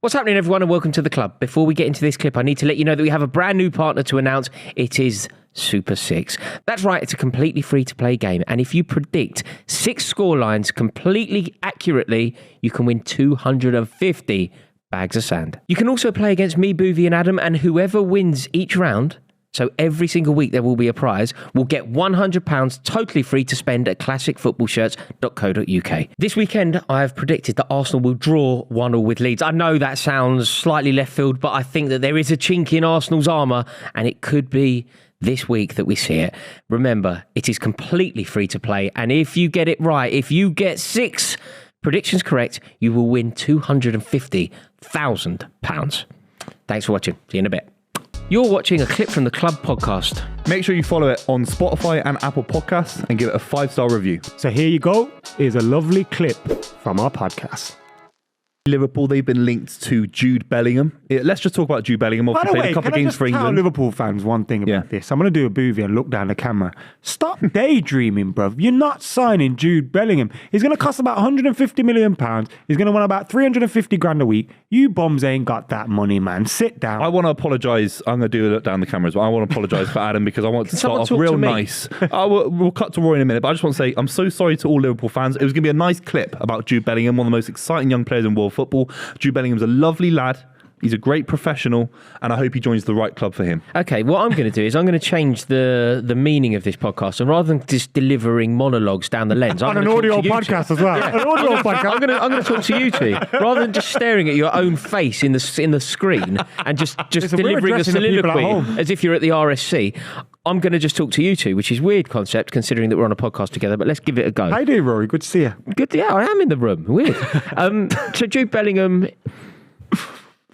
What's happening, everyone, and welcome to the club. Before we get into this clip, I need to let you know that we have a brand new partner to announce. It is Super 6. That's right, it's a completely free-to-play game, and if you predict 6 scorelines completely accurately, you can win 250 bags of sand. You can also play against me, Buvey, and Adam, and whoever wins each round, so every single week there will be a prize, will get £100 totally free to spend at classicfootballshirts.co.uk. This weekend, I have predicted that Arsenal will draw 1-1 with Leeds. I know that sounds slightly left field, but I think that there is a chink in Arsenal's armour, and it could be this week that we see it. Remember, it is completely free to play, and if you get it right, if you get 6 predictions correct, you will win £250,000. Thanks for watching. See you in a bit. You're watching a clip from the Club podcast. Make sure you follow it on Spotify and Apple Podcasts and give it a 5-star review. So here you go. Here's a lovely clip from our podcast. Liverpool, they've been linked to Jude Bellingham. Let's just talk about Jude Bellingham. Obviously played a couple of games for Tell England. Liverpool fans one thing about this. I'm going to do a Buvey and look down the camera. Stop daydreaming, bruv. You're not signing Jude Bellingham. He's going to cost about £150 million. He's going to want about 350 grand a week. You bums ain't got that money, man. Sit down. I want to apologise. I'm going to do a look down the camera as well. I want to apologise for Adam because I want to start off real nice. We'll cut to Rory in a minute, but I just want to say I'm so sorry to all Liverpool fans. It was going to be a nice clip about Jude Bellingham, one of the most exciting young players in world football. Jude Bellingham's a lovely lad. He's a great professional, and I hope he joins the right club for him. Okay, what I'm going to do is I'm going to change the meaning of this podcast, and rather than just delivering monologues down the lens, on an audio podcast as well. An audio podcast. I'm going to talk to you two, rather than just staring at your own face in the screen and just delivering a soliloquy as if you're at the RSC. I'm going to just talk to you two, which is a weird concept considering that we're on a podcast together, but let's give it a go. How you doing, Rory? Good to see you. Good, yeah, I am in the room. Weird. So Jude Bellingham,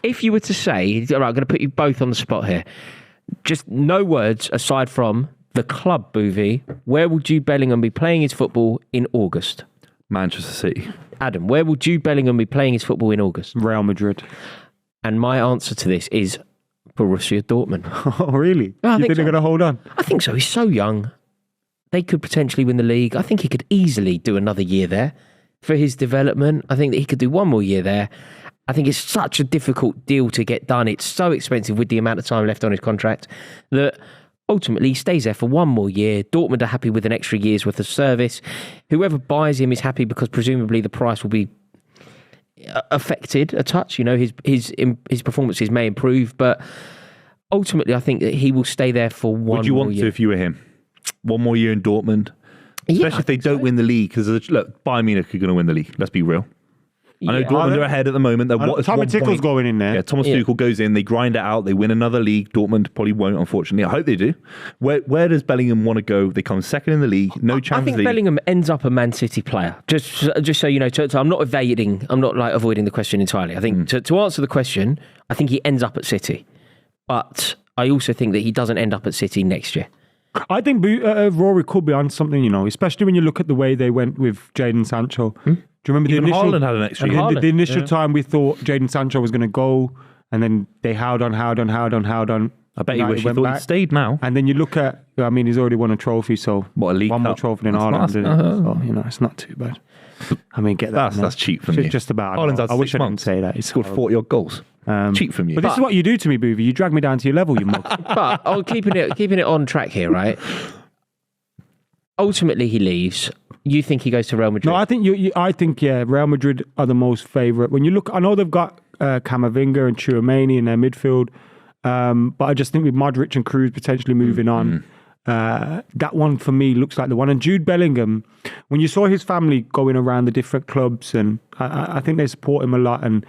if you were to say, all right, I'm going to put you both on the spot here, just no words aside from the club, Buvey, where will Jude Bellingham be playing his football in August? Manchester City. Adam, where will Jude Bellingham be playing his football in August? Real Madrid. And my answer to this is Borussia Dortmund. Oh, really? I You think they're going to hold on? I think so. He's so young. They could potentially win the league. I think he could easily do another year there for his development. I think that he could do one more year there. I think it's such a difficult deal to get done. It's so expensive with the amount of time left on his contract that ultimately he stays there for one more year. Dortmund are happy with an extra year's worth of service. Whoever buys him is happy because presumably the price will be affected a touch. You know, his performances may improve, but ultimately I think that he will stay there for one more year. Would you want to if you were him? One more year in Dortmund? Especially if they don't win the league, because look, Bayern Munich are going to win the league. Let's be real. I know Dortmund are ahead at the moment. Tommy Tuchel's going in there. Yeah, Thomas Tuchel goes in, they grind it out, they win another league. Dortmund probably won't, unfortunately. I hope they do. Where does Bellingham want to go? They come second in the league, no Champions League. I think Bellingham ends up a Man City player. Just so you know, I'm not avoiding the question entirely. I think to answer the question, I think he ends up at City. But I also think that he doesn't end up at City next year. I think Rory could be on something, you know, especially when you look at the way they went with Jadon Sancho. Do you remember Even Haaland had an extra year. The initial time we thought Jadon Sancho was going to go, and then they held on. I bet you wish he thought he'd stayed now. And then you look at, I mean, he's already won a trophy, so what, a league one more cup? trophy than Haaland, didn't it? So, you know, it's not too bad. I mean, get that. That's cheap from you. Just about. Haaland's had 6 months. I wish I didn't say that. He scored 40-odd goals. Cheap from you. But this is what you do to me, Buvey. You drag me down to your level, you mug. But I'm keeping it on track here, right? Ultimately, he leaves. You think he goes to Real Madrid? No, I think Real Madrid are the most favourite. When you look, I know they've got Camavinga and Tchouaméni in their midfield, but I just think with Modric and Kroos potentially moving on, that one for me looks like the one. And Jude Bellingham, when you saw his family going around the different clubs, and I think they support him a lot, and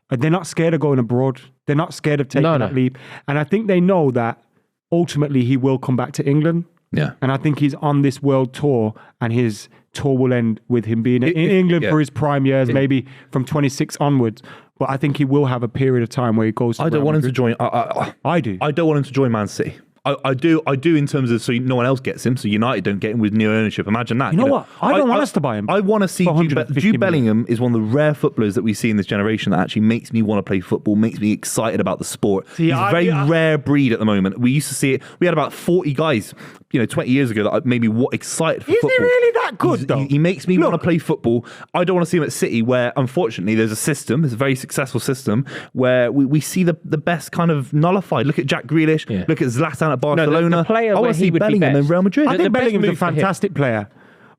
they're not scared of going abroad. They're not scared of taking that leap. And I think they know that ultimately he will come back to England. Yeah. And I think he's on this world tour, and his tour will end with him being in England for his prime years, maybe from 26 onwards. But I think he will have a period of time where he goes to I don't want him to join. I do. I don't want him to join Man City. I do in terms of so no one else gets him, so United don't get him with new ownership. Imagine that. You know what? I don't want us to buy him. I want to see Jude Bellingham is one of the rare footballers that we see in this generation that actually makes me want to play football, makes me excited about the sport. He's a very rare breed at the moment. We used to see it. We had about 40 guys 20 years ago that I maybe what excited for Is football. he really that good, though? He makes me want to play football. I don't want to see him at City, where unfortunately there's a very successful system where we see the best kind of nullified. Look at Jack Grealish. Yeah. Look at Zlatan at Barcelona. The player I want to see Bellingham in Real Madrid. I think Bellingham's a fantastic player.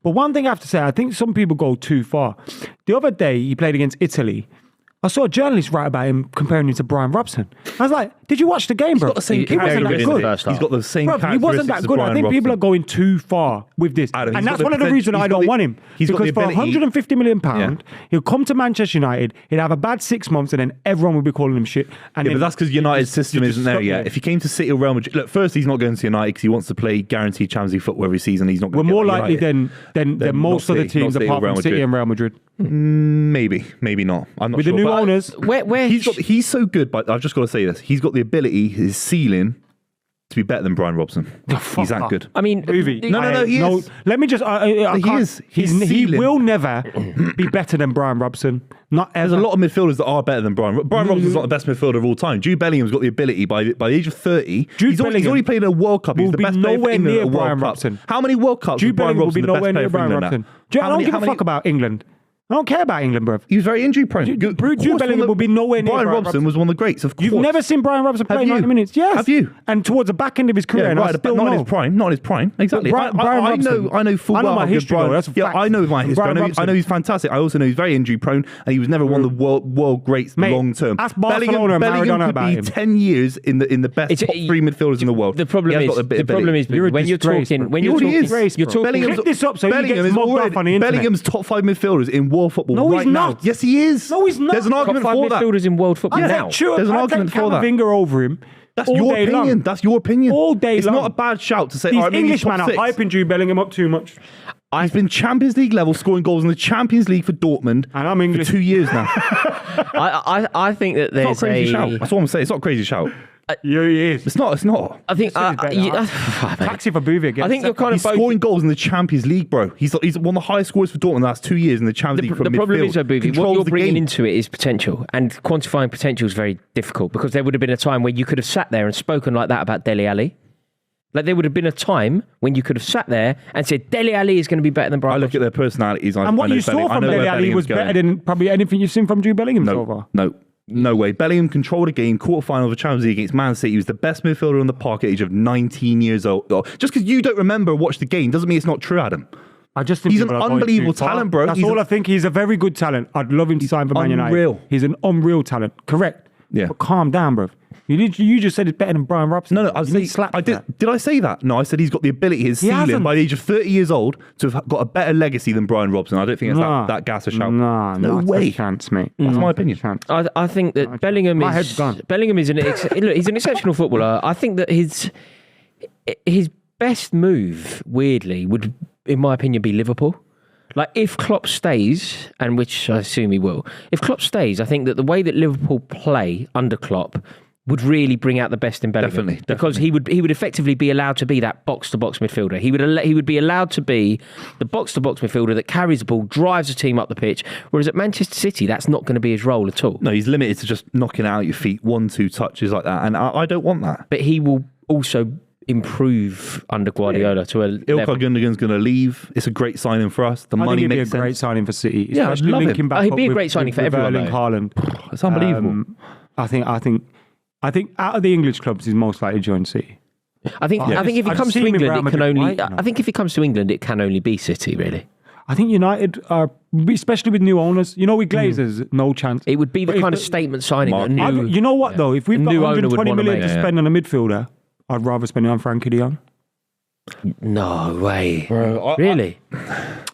But one thing I have to say, I think some people go too far. The other day, he played against Italy. I saw a journalist write about him, comparing him to Brian Robson. I was like, did you watch the game, bro? He's got the same He wasn't that good. He's got the same Bro, he wasn't that good. I think people are going too far with this. Adam, and that's one of the reasons I don't want him. Because for £150 million, he'll come to Manchester United, he'll have a bad 6 months, and then everyone will be calling him shit. And but that's because United's system isn't there yet. If he came to City or Real Madrid, look, first he's not going to United because he wants to play guaranteed Champions League football every season. He's not going We're more likely than most of the teams apart from City and Real Madrid. Maybe not. I'm not with sure. the new owners, where he's so good, but I've just got to say this: he's got the ability, his ceiling, to be better than Brian Robson. He's that good. I mean, Buvey, no, he is. Let me just. He is. He will never be better than Brian Robson. Not ever. There's a lot of midfielders that are better than Brian. Brian Robson's not the best midfielder of all time. Jude Bellingham's got the ability by the age of 30. He's already played in a World Cup. He's the best player for England at a World Cup. How many World Cups? Jude Brian Bellingham will be Robson the best nowhere player near for Brian England? Robson. I don't give a fuck about England. I don't care about England, bro. He was very injury prone. Jude Bellingham will be nowhere near Brian Robson was one of the greats, of course. You've never seen Brian Robson play 90 minutes? Yes. Have you? And towards the back end of his career, and I still not know. in his prime. Not in his prime. Exactly. I know full well my how good history, Brian. though. That's a fact. I know my history. Brian I know he's fantastic. I also know he's very injury prone, and he was never one of the world greats long term. Ask Barcelona and Maradona about him. Bellingham could be 10 years in the best top 3 midfielders in the world. The problem is when you're talking, clip this up so he gets mobbed off on the internet. Bellingham's top 5 midfielders in world football. No, right he's now. not. Yes, he is. No, he's not. There's an argument top 5 for that. midfielders in world football now. There's an argument for that. Camavinga over him. That's your opinion. That's your opinion. All day it's long. It's not a bad shout to say, These maybe Englishmen are 6. hyping Jude Bellingham up too much. He's been Champions League level, scoring goals in the Champions League for Dortmund and I'm English. for 2 years now. I think that there's it's not a crazy shout. That's what I'm saying. It's not a crazy shout. Yeah, he is. It's not. I think taxi for Buvey again. I think you're kind of scoring goals in the Champions League, bro. He's one of the highest scorers for Dortmund the last 2 years in the Champions League. The problem is, Buvey, what you're bringing into it is potential, and quantifying potential is very difficult because there would have been a time where you could have sat there and spoken like that about Dele Alli. Like there would have been a time when you could have sat there and said Dele Alli is going to be better than Brian. I look at their personalities. And what you saw from Dele Alli was better than probably anything you've seen from Jude Bellingham so far. No way. Bellingham controlled a game, quarter-final of the Champions League against Man City. He was the best midfielder on the park at the age of 19 years old. Just because you don't remember or watch the game doesn't mean it's not true, Adam. I just think he's an unbelievable talent, bro. That's all I think. He's a very good talent. I'd love him to sign for Man United. He's an unreal talent. Correct. Yeah. But calm down, bro. You just said it's better than Brian Robson. No, did I say that? No, I said he's got the ability, his ceiling, by the age of 30 years old, to have got a better legacy than Brian Robson. I don't think it's that gas a shout. No way. Chance, mate. That's my opinion. I think that Bellingham is... My head's gone. Bellingham is he's an exceptional footballer. I think that his best move, weirdly, would, in my opinion, be Liverpool. Like, if Klopp stays, and which I assume he will, if Klopp stays, I think that the way that Liverpool play under Klopp would really bring out the best in Bellingham. Definitely. Because he would effectively be allowed to be that box-to-box midfielder. He would be allowed to be the box-to-box midfielder that carries the ball, drives the team up the pitch, whereas at Manchester City, that's not going to be his role at all. No, he's limited to just knocking out your feet, 1-2 touches like that, and I don't want that. But he will also improve under Guardiola to a Ilkay Gundogan's going to leave. It's a great signing for us. The money makes sense. It'd be a great signing for City. Yeah, I'd love him. He'd be a great signing for everyone. Haaland. It's unbelievable. I think out of the English clubs, he's most likely to join City. I think if he comes to England, it can only. I think if he comes to England, it can only be City, really. I think United are, especially with new owners. You know, with Glazers, no chance. It would be the kind of statement signing. You know what though? If we've got 120 million to spend on a midfielder, I'd rather spend it on Frankie de Jong. No way, bro. Really?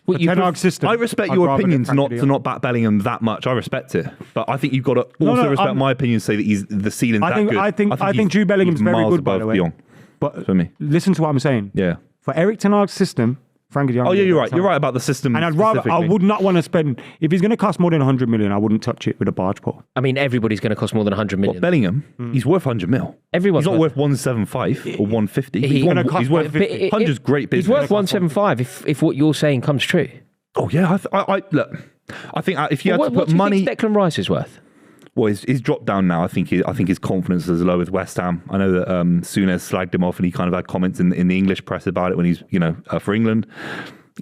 I respect your opinion to not back Bellingham that much. I respect it, but I think you've got to also respect my opinion and say that he's the ceiling's that good. I think Jude Bellingham's very good, by the way. But for me, listen to what I'm saying. Yeah. For Eric Ten Hag's system, Frankie de Jong. Oh yeah, you're right. You're right about the system. And I would not want to spend, if he's going to cost more than 100 million, I wouldn't touch it with a barge pole. I mean, everybody's going to cost more than 100 million. Bellingham, he's worth 100 mil. Everyone's not worth 175 or 150. He's worth 50. 100's great business. He's worth 175 if what you're saying comes true. Oh yeah, I look. I think if you had to put money, what do you think Declan Rice is worth? Well, he's dropped down now. I think his confidence is low with West Ham. I know that Souness slagged him off, and he kind of had comments in the English press about it when he's for England.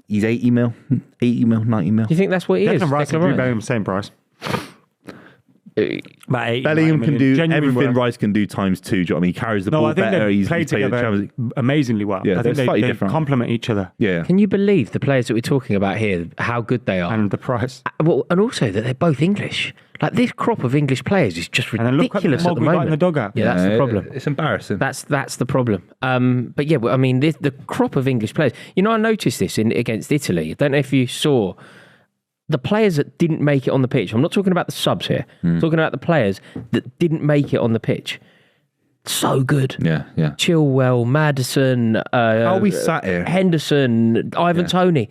He's 80 mil, 90 mil. Do you think that's what he is? Declan Rice and Jude Bellingham, same price. About 80, Bellingham can do everything work. Rice can do times 2. Do you know what I mean? He carries the ball I think better. they He's play played together Champions League. amazingly well. Yeah, I think they're slightly they different. complement each other. Yeah. Can you believe the players that we're talking about here, how good they are? And the price. Well, and also that they're both English. Like this crop of English players is just And then look at the ridiculous at the mug we got in moment. the dugout. Yeah, that's the problem. It's embarrassing. That's the problem. But yeah, well, I mean, the crop of English players. You know, I noticed this against Italy. I don't know if you saw the players that didn't make it on the pitch. I'm not talking about the subs here. I'm talking about the players that didn't make it on the pitch. So good. Yeah. Chilwell, Maddison, How we sat here? Henderson, Ivan Toney.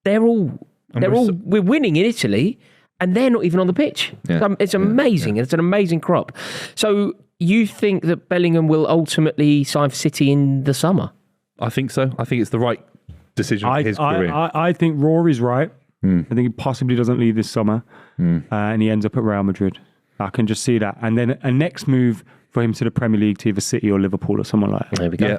We're winning in Italy, and they're not even on the pitch. Yeah. It's amazing. It's an amazing crop. So you think that Bellingham will ultimately sign for City in the summer? I think so. I think it's the right decision for his career. I think Rory's right. I think he possibly doesn't leave this summer, and he ends up at Real Madrid. I can just see that. And then a next move for him to the Premier League to either City or Liverpool or someone like that. There we go. Yeah.